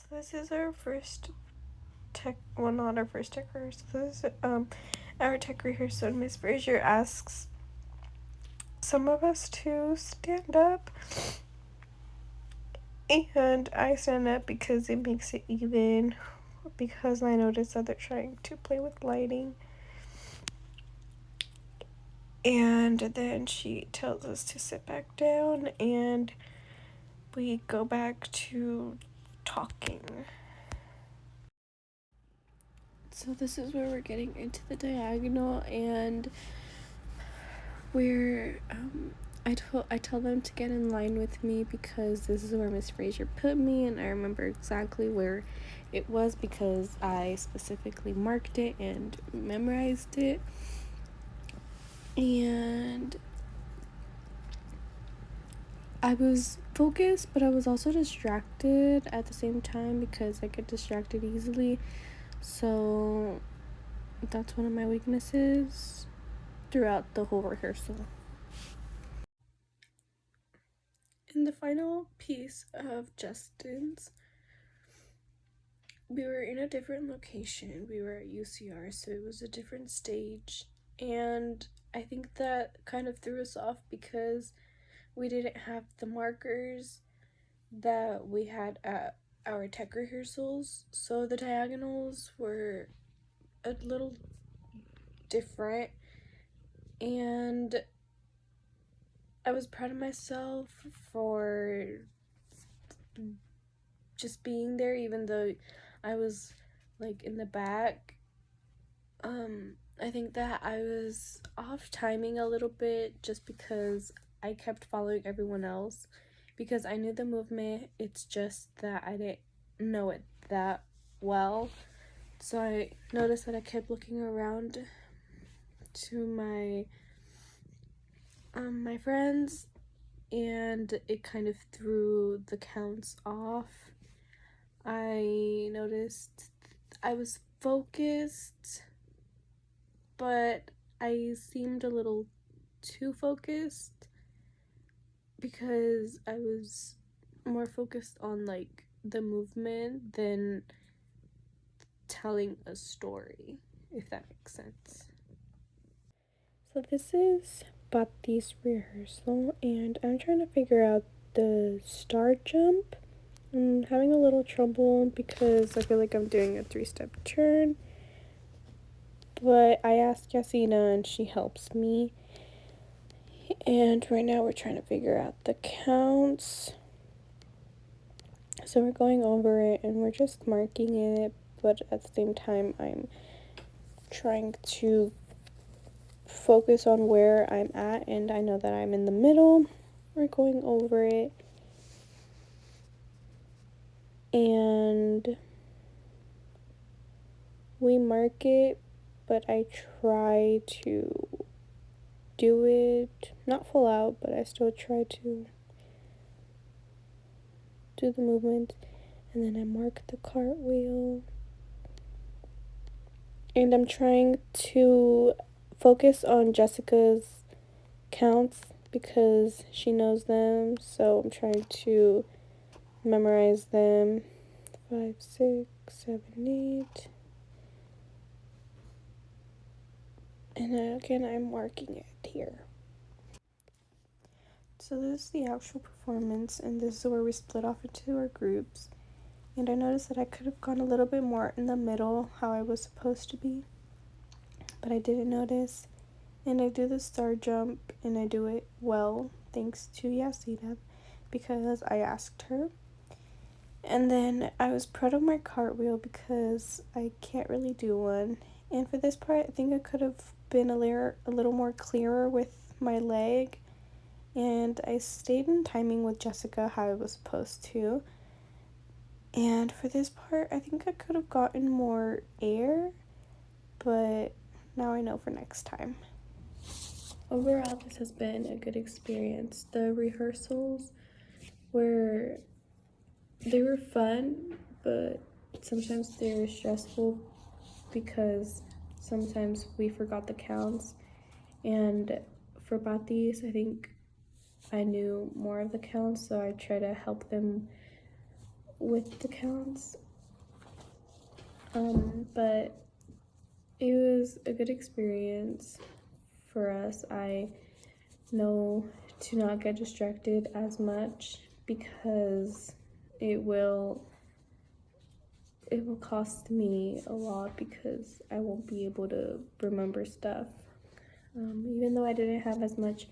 So this is our first tech, well, not our first tech rehearsal. This is our tech rehearsal. And Miss Frazier asks some of us to stand up, and I stand up because it makes it even. Because I noticed that they're trying to play with lighting. And then she tells us to sit back down, and we go back to talking. So this is where we're getting into the diagonal, and we're I tell them to get in line with me because this is where Miss Frazier put me, and I remember exactly where it was because I specifically marked it and memorized it. And I was focused, but I was also distracted at the same time because I get distracted easily. So that's one of my weaknesses throughout the whole rehearsal. In the final piece of Justin's, we were in a different location. We were at UCR, so it was a different stage. And I think that kind of threw us off because we didn't have the markers that we had at our tech rehearsals. So the diagonals were a little different. And I was proud of myself for just being there, even though I was like in the back. I think that I was off timing a little bit just because I kept following everyone else because I knew the movement. It's just that I didn't know it that well. So I noticed that I kept looking around to my friends, and it kind of threw the counts off. I noticed I was focused, but I seemed a little too focused because I was more focused on like the movement than telling a story, if that makes sense. So this is Bati's rehearsal, and I'm trying to figure out the star jump. I'm having a little trouble because I feel like I'm doing a 3-step turn, but I asked Yasina and she helps me. And right now we're trying to figure out the counts. So we're going over it and we're just marking it, but at the same time I'm trying to focus on where I'm at, and I know that I'm in the middle. We're going over it. And we mark it, but I try to do it not full out, but I still try to do the movement. And then I mark the cartwheel, and I'm trying to focus on Jessica's counts because she knows them, so I'm trying to memorize them. 5, 6, 7, 8. And then again, I'm marking it here. So this is the actual performance, and this is where we split off into our groups. And I noticed that I could have gone a little bit more in the middle, how I was supposed to be, but I didn't notice. And I do the star jump, and I do it well, thanks to Yasina, because I asked her. And then I was proud of my cartwheel because I can't really do one. And for this part, I think I could have been a little more clearer with my leg. And I stayed in timing with Jessica how I was supposed to. And for this part, I think I could have gotten more air, but now I know for next time. Overall, this has been a good experience. The rehearsals were fun, but sometimes they were stressful because sometimes we forgot the counts. And for Batis, I think I knew more of the counts, so I try to help them with the counts. But it was a good experience for us. I know to not get distracted as much because it will cost me a lot because I won't be able to remember stuff. Even though I didn't have as much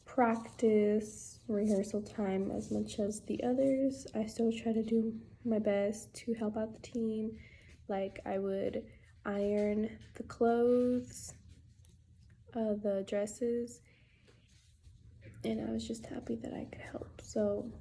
practice rehearsal time as much as the others, I still try to do my best to help out the team. Like, I would iron the clothes, the dresses, and I was just happy that I could help. So